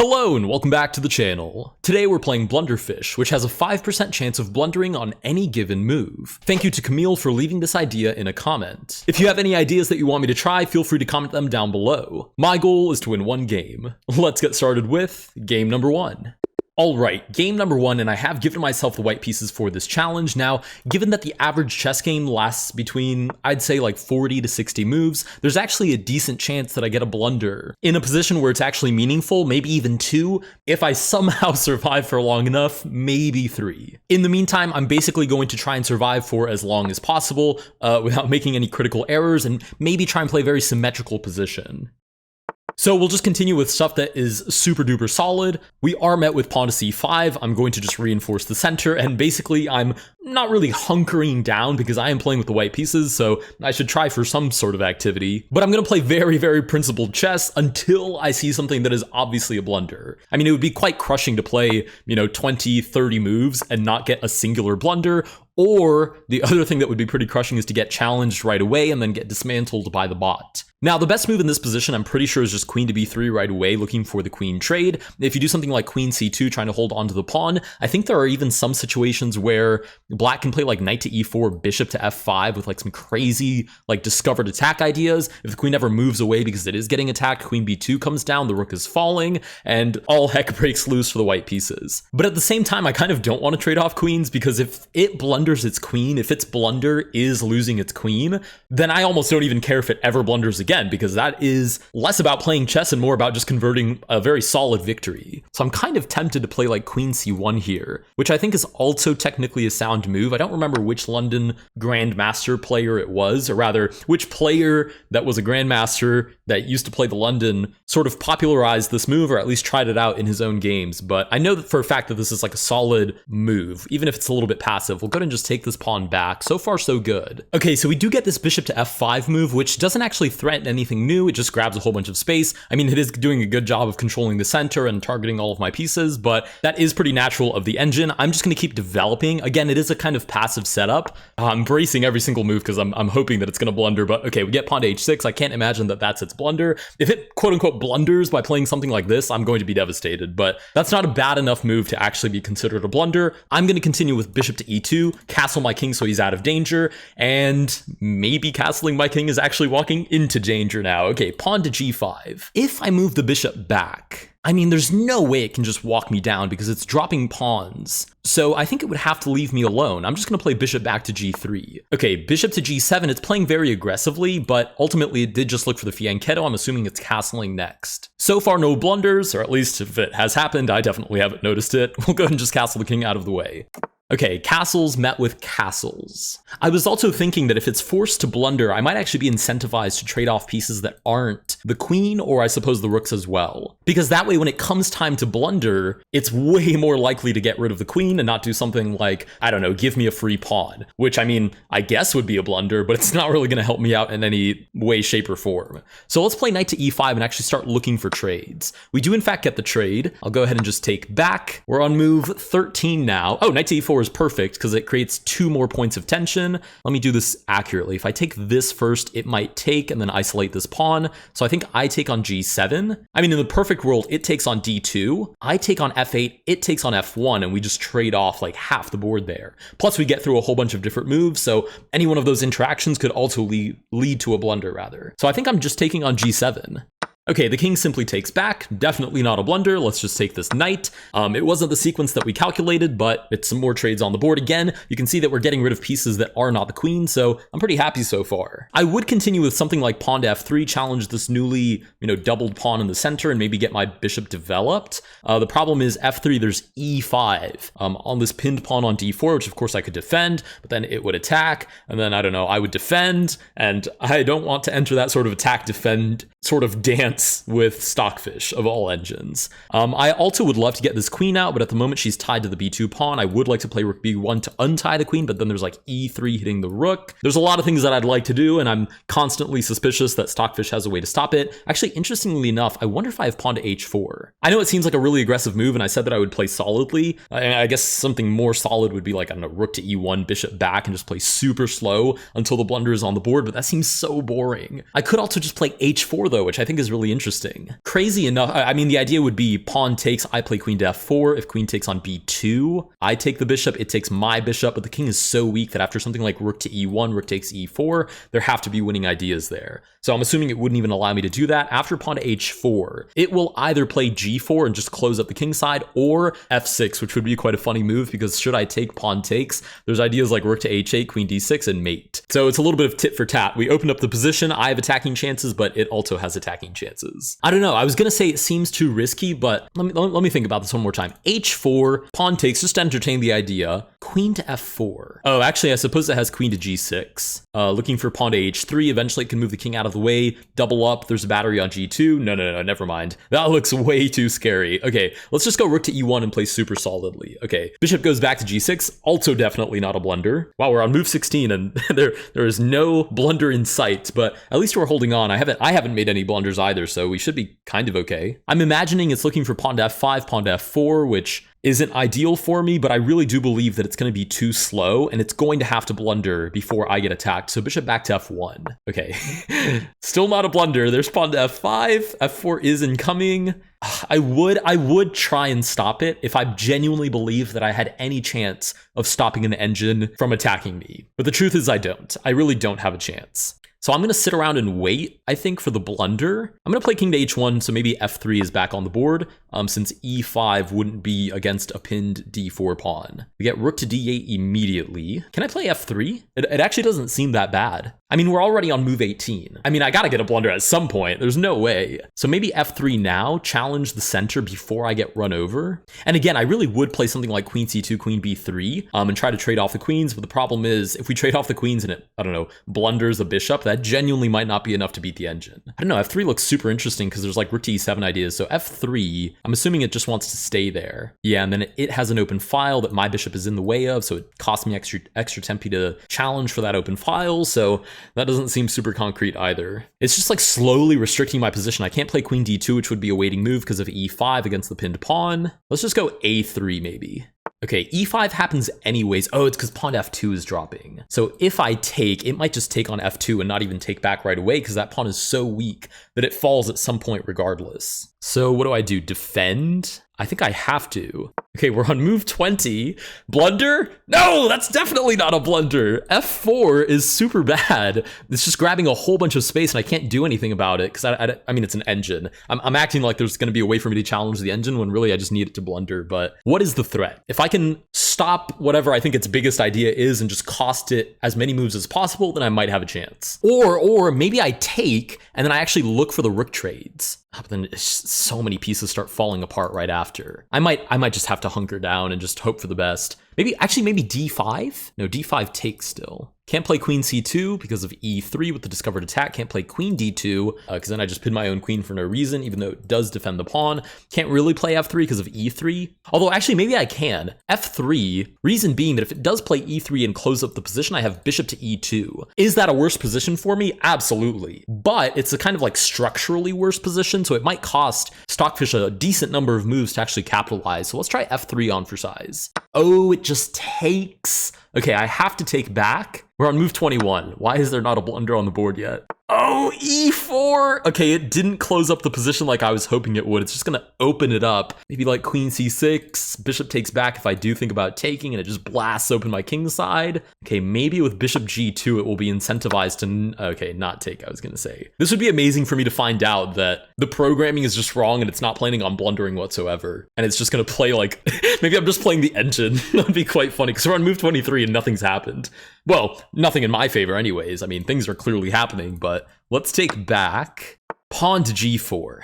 Hello and welcome back to the channel. Today we're playing Blunderfish, which has a 5% chance of blundering on any given move. Thank you to Camille for leaving this idea in a comment. If you have any ideas that you want me to try, feel free to comment them down below. My goal is to win one game. Let's get started with game number 1. Alright, game number 1, and I have given myself the white pieces for this challenge. Now, given that the average chess game lasts between, I'd say like 40 to 60 moves, there's actually a decent chance that I get a blunder. In a position where it's actually meaningful, maybe even 2, if I somehow survive for long enough, maybe 3. In the meantime, I'm basically going to try and survive for as long as possible without making any critical errors and maybe try and play a very symmetrical position. So we'll just continue with stuff that is super duper solid. We are met with pawn to c5. I'm going to just reinforce the center, and basically I'm not really hunkering down because I am playing with the white pieces, so I should try for some sort of activity. But I'm going to play very, very principled chess until I see something that is obviously a blunder. I mean, it would be quite crushing to play, 20, 30 moves and not get a singular blunder. Or the other thing that would be pretty crushing is to get challenged right away and then get dismantled by the bot. Now, the best move in this position, I'm pretty sure, is just queen to b3 right away, looking for the queen trade. If you do something like queen c2, trying to hold onto the pawn, I think there are even some situations where black can play like knight to e4, bishop to f5 with like some crazy like discovered attack ideas. If the queen ever moves away because it is getting attacked, queen b2 comes down, the rook is falling, and all heck breaks loose for the white pieces. But at the same time, I kind of don't want to trade off queens, because if it blunders its queen, if its blunder is losing its queen, then I almost don't even care if it ever blunders again, because that is less about playing chess and more about just converting a very solid victory. So I'm kind of tempted to play like queen c1 here, which I think is also technically a sound move. I don't remember which London Grandmaster player it was, or rather, which player that was a Grandmaster that used to play the London sort of popularized this move, or at least tried it out in his own games. But I know that for a fact that this is like a solid move, even if it's a little bit passive. We'll go ahead and just take this pawn back. So far, so good. Okay, so we do get this bishop to f5 move, which doesn't actually threaten anything new. It just grabs a whole bunch of space. I mean, it is doing a good job of controlling the center and targeting all of my pieces, but that is pretty natural of the engine. I'm just going to keep developing. Again, it is a kind of passive setup. I'm bracing every single move because I'm hoping that it's going to blunder, but okay, we get pawn to h6. I can't imagine that that's its blunder. If it quote-unquote blunders by playing something like this, I'm going to be devastated, but that's not a bad enough move to actually be considered a blunder. I'm going to continue with bishop to e2, castle my king so he's out of danger, and maybe castling my king is actually walking into danger now. Okay, pawn to g5. If I move the bishop back, I mean, there's no way it can just walk me down because it's dropping pawns. So I think it would have to leave me alone. I'm just going to play bishop back to g3. Okay, bishop to g7, it's playing very aggressively, but ultimately it did just look for the fianchetto. I'm assuming it's castling next. So far, no blunders, or at least if it has happened, I definitely haven't noticed it. We'll go ahead and just castle the king out of the way. Okay, castles met with castles. I was also thinking that if it's forced to blunder, I might actually be incentivized to trade off pieces that aren't the queen, or I suppose the rooks as well. Because that way, when it comes time to blunder, it's way more likely to get rid of the queen and not do something like, I don't know, give me a free pawn, which I mean, I guess would be a blunder, but it's not really going to help me out in any way, shape, or form. So let's play knight to e5 and actually start looking for trades. We do in fact get the trade. I'll go ahead and just take back. We're on move 13 now. Oh, knight to e4 is perfect because it creates 2 more points of tension. Let me do this accurately. If I take this first, it might take and then isolate this pawn. So I think I take on g7. I mean, in the perfect world, it takes on d2. I take on f8, it takes on f1, and we just trade off like half the board there. Plus, we get through a whole bunch of different moves, so any one of those interactions could also lead to a blunder, rather. So I think I'm just taking on g7. Okay, the king simply takes back. Definitely not a blunder. Let's just take this knight. It wasn't the sequence that we calculated, but it's some more trades on the board. Again, you can see that we're getting rid of pieces that are not the queen, so I'm pretty happy so far. I would continue with something like pawn to f3, challenge this newly, doubled pawn in the center and maybe get my bishop developed. The problem is f3, there's e5 on this pinned pawn on d4, which of course I could defend, but then it would attack, and then I don't know, I would defend, and I don't want to enter that sort of attack defend sort of dance with Stockfish of all engines. I also would love to get this queen out, but at the moment she's tied to the b2 pawn. I would like to play rook b1 to untie the queen, but then there's like e3 hitting the rook. There's a lot of things that I'd like to do, and I'm constantly suspicious that Stockfish has a way to stop it. Actually, interestingly enough, I wonder if I have pawn to h4. I know it seems like a really aggressive move, and I said that I would play solidly. I guess something more solid would be like, I don't know, rook to e1, bishop back, and just play super slow until the blunder is on the board, but that seems so boring. I could also just play h4 though, which I think is really interesting. Crazy enough, I mean, the idea would be pawn takes, I play queen to f4. If queen takes on b2, I take the bishop, it takes my bishop, but the king is so weak that after something like rook to e1, rook takes e4, there have to be winning ideas there. So I'm assuming it wouldn't even allow me to do that. After pawn to h4, it will either play g4 and just close up the king side, or f6, which would be quite a funny move, because should I take pawn takes, there's ideas like rook to h8, queen d6, and mate. So it's a little bit of tit for tat. We opened up the position, I have attacking chances, but it also has attacking chances. I don't know, I was gonna say it seems too risky, but let me think about this one more time. h4, pawn takes, just to entertain the idea. Queen to f4. Oh, actually, I suppose it has queen to g6. Looking for pawn to h3, eventually it can move the king out of the way, double up, there's a battery on g2. No, never mind. That looks way too scary. Okay, let's just go rook to e1 and play super solidly. Okay, bishop goes back to g6, also definitely not a blunder. Wow, we're on move 16 and there is no blunder in sight, but at least we're holding on. I haven't made any blunders either, so we should be kind of okay. I'm imagining it's looking for pawn to f5, pawn to f4, which isn't ideal for me, but I really do believe that it's going to be too slow and it's going to have to blunder before I get attacked. So bishop back to f1. Okay, still not a blunder. There's pawn to f5, f4 is incoming. I would try and stop it if I genuinely believe that I had any chance of stopping an engine from attacking me. But the truth is I don't. I really don't have a chance. So I'm going to sit around and wait, I think, for the blunder. I'm going to play king to h1, so maybe f3 is back on the board, since e5 wouldn't be against a pinned d4 pawn. We get rook to d8 immediately. Can I play f3? It actually doesn't seem that bad. I mean, we're already on move 18. I mean, I got to get a blunder at some point. There's no way. So maybe f3 now, challenge the center before I get run over. And again, I really would play something like queen c2, queen b3, and try to trade off the queens. But the problem is, if we trade off the queens and it, I don't know, blunders the bishop, that genuinely might not be enough to beat the engine. I don't know, f3 looks super interesting because there's like rook to e7 ideas. So f3, I'm assuming it just wants to stay there. Yeah, and then it has an open file that my bishop is in the way of, so it costs me extra tempi to challenge for that open file. So that doesn't seem super concrete either. It's just like slowly restricting my position. I can't play queen d2, which would be a waiting move because of e5 against the pinned pawn. Let's just go a3 maybe. Okay, e5 happens anyways. Oh, it's because pawn f2 is dropping. So if I take, it might just take on f2 and not even take back right away because that pawn is so weak that it falls at some point regardless. So what do I do? Defend? I think I have to. Okay, we're on move 20. Blunder? No, that's definitely not a blunder. f4 is super bad. It's just grabbing a whole bunch of space and I can't do anything about it because I mean, it's an engine. I'm acting like there's going to be a way for me to challenge the engine when really I just need it to blunder. But what is the threat? If I can stop whatever I think its biggest idea is and just cost it as many moves as possible, then I might have a chance. Or maybe I take and then I actually look for the rook trades. But then so many pieces start falling apart right after. I might just have to hunker down and just hope for the best. Maybe d5? No, d5 takes still. Can't play queen c2 because of e3 with the discovered attack. Can't play queen d2 because then I just pinned my own queen for no reason, even though it does defend the pawn. Can't really play f3 because of e3. Although actually maybe I can. f3, reason being that if it does play e3 and close up the position, I have bishop to e2. Is that a worse position for me? Absolutely. But it's a kind of like structurally worse position, so it might cost Stockfish a decent number of moves to actually capitalize. So let's try f3 on for size. Oh, it just takes. Okay, I have to take back. We're on move 21. Why is there not a blunder on the board yet? Oh, e4. Okay, it didn't close up the position like I was hoping it would. It's just gonna open it up. Maybe like queen c6, bishop takes back if I do think about taking, and it just blasts open my king side. Okay, maybe with bishop g2, it will be incentivized to, okay, not take, I was gonna say. This would be amazing for me to find out that the programming is just wrong and it's not planning on blundering whatsoever. And it's just gonna play like, maybe I'm just playing the engine. That'd be quite funny, because we're on move 23 and nothing's happened. Well, nothing in my favor anyways. I mean, things are clearly happening, but let's take back pawn to g4.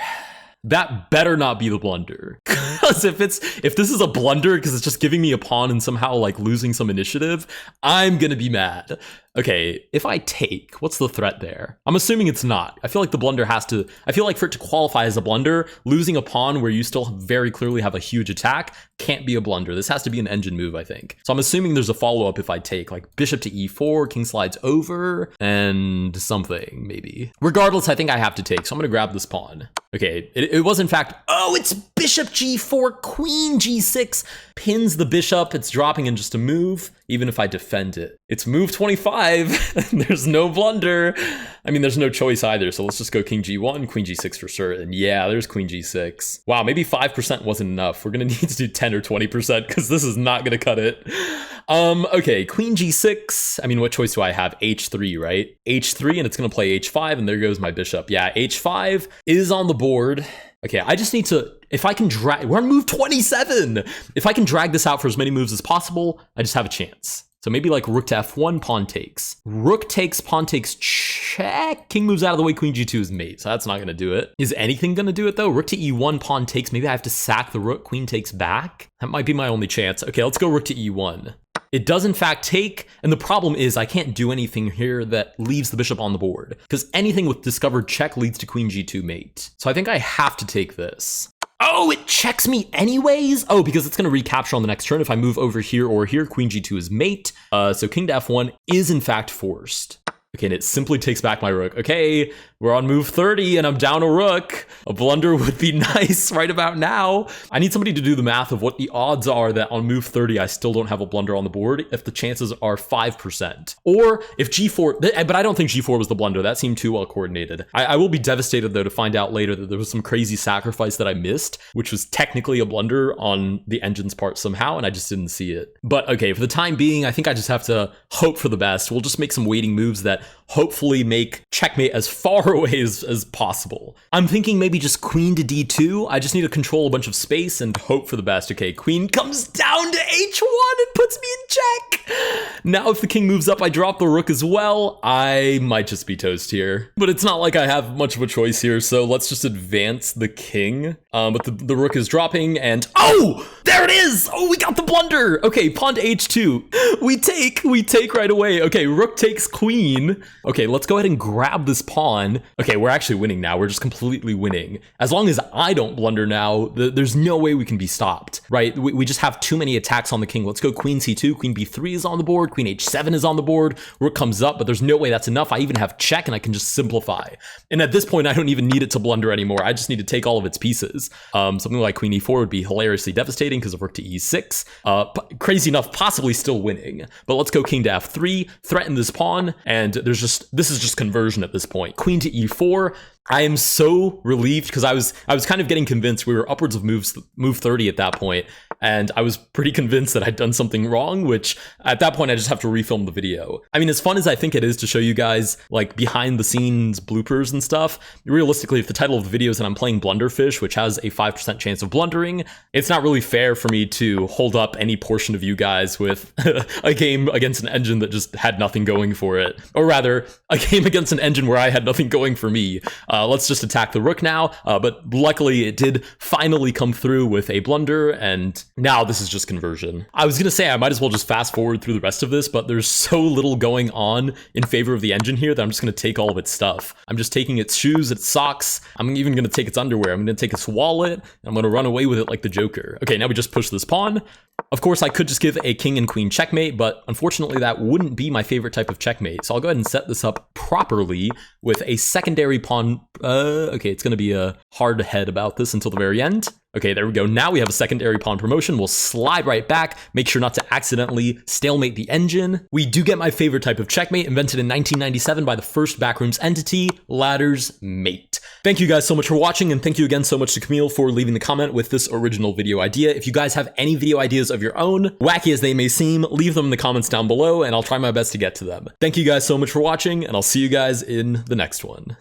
That better not be the blunder. Because if this is a blunder because it's just giving me a pawn and somehow like losing some initiative, I'm gonna be mad. Okay, if I take, what's the threat there? I'm assuming it's not. I feel like the blunder has to, I feel like for it to qualify as a blunder, losing a pawn where you still very clearly have a huge attack can't be a blunder. This has to be an engine move, I think. So I'm assuming there's a follow-up if I take, like bishop to e4, king slides over, and something, maybe. Regardless, I think I have to take, so I'm gonna grab this pawn. Okay, it was in fact, oh, it's bishop g4, queen g6, pins the bishop. It's dropping in just a move, even if I defend it. It's move 25. There's no blunder. I mean, there's no choice either, so let's just go king g1, queen g6 for sure. And yeah, there's queen g6. Wow, maybe 5% wasn't enough. We're gonna need to do 10 or 20% because this is not gonna cut it. Okay, queen g6. I mean, what choice do I have? h3, right? h3, and it's gonna play h5, and there goes my bishop. Yeah, h5 is on the board. Okay, I just need to, if I can drag, we're on move 27. If I can drag this out for as many moves as possible, I just have a chance. So maybe like rook to f1, pawn takes. Rook takes, pawn takes, check. King moves out of the way, queen g2 is mate, so that's not gonna do it. Is anything gonna do it though? Rook to e1, pawn takes. Maybe I have to sack the rook, queen takes back. That might be my only chance. Okay, let's go rook to e1. It does in fact take, and the problem is I can't do anything here that leaves the bishop on the board, because anything with discovered check leads to queen g2 mate. So I think I have to take this. Oh, it checks me anyways? Oh, because it's gonna recapture on the next turn if I move over here or here, queen g2 is mate. So king to f1 is in fact forced. Okay, and it simply takes back my rook. Okay, we're on move 30 and I'm down a rook. A blunder would be nice right about now. I need somebody to do the math of what the odds are that on move 30 I still don't have a blunder on the board if the chances are 5%. Or if g4, but I don't think g4 was the blunder. That seemed too well coordinated. I will be devastated though to find out later that there was some crazy sacrifice that I missed, which was technically a blunder on the engine's part somehow, and I just didn't see it. But okay, for the time being, I think I just have to hope for the best. We'll just make some waiting moves that hopefully make checkmate as far away as possible. I'm thinking maybe just queen to d2. I just need to control a bunch of space and hope for the best. Okay, queen comes down to h1 and puts me in check. Now if the king moves up, I drop the rook as well. I might just be toast here. But it's not like I have much of a choice here, so let's just advance the king. But the rook is dropping and, oh, there it is. Oh, we got the blunder. Okay, pawn to h2. We take right away. Okay, rook takes queen. Okay, let's go ahead and grab this pawn. Okay, we're actually winning now. We're just completely winning. As long as I don't blunder now, there's no way we can be stopped, right? We just have too many attacks on the king. Let's go queen c2, queen b3 is on the board, queen h7 is on the board, rook comes up, but there's no way that's enough. I even have check and I can just simplify. And at this point, I don't even need it to blunder anymore. I just need to take all of its pieces. Something like queen e4 would be hilariously devastating because of rook to e6. Crazy enough, possibly still winning. But let's go king to f3, threaten this pawn, and this is just conversion at this point. Queen to e4. I am so relieved because I was kind of getting convinced we were upwards of move 30 at that point, and I was pretty convinced that I'd done something wrong, which at that point I just have to refilm the video. I mean, as fun as I think it is to show you guys like behind the scenes bloopers and stuff, realistically, if the title of the video is that I'm playing Blunderfish, which has a 5% chance of blundering, it's not really fair for me to hold up any portion of you guys with a game against an engine that just had nothing going for it. Or rather, a game against an engine where I had nothing going for me. Let's just attack the rook now, but luckily it did finally come through with a blunder, and now this is just conversion. I was gonna say I might as well just fast forward through the rest of this, but there's so little going on in favor of the engine here that I'm just gonna take all of its stuff. I'm just taking its shoes, its socks, I'm even gonna take its underwear, I'm gonna take its wallet, and I'm gonna run away with it like the Joker. Okay, now we just push this pawn. Of course, I could just give a king and queen checkmate, but unfortunately that wouldn't be my favorite type of checkmate. So I'll go ahead and set this up properly with a secondary pawn. Okay, it's going to be a hard head about this until the very end. Okay, there we go. Now we have a secondary pawn promotion. We'll slide right back. Make sure not to accidentally stalemate the engine. We do get my favorite type of checkmate, invented in 1997 by the first backrooms entity, Ladder's Mate. Thank you guys so much for watching, and thank you again so much to Camille for leaving the comment with this original video idea. If you guys have any video ideas of your own, wacky as they may seem, leave them in the comments down below, and I'll try my best to get to them. Thank you guys so much for watching, and I'll see you guys in the next one.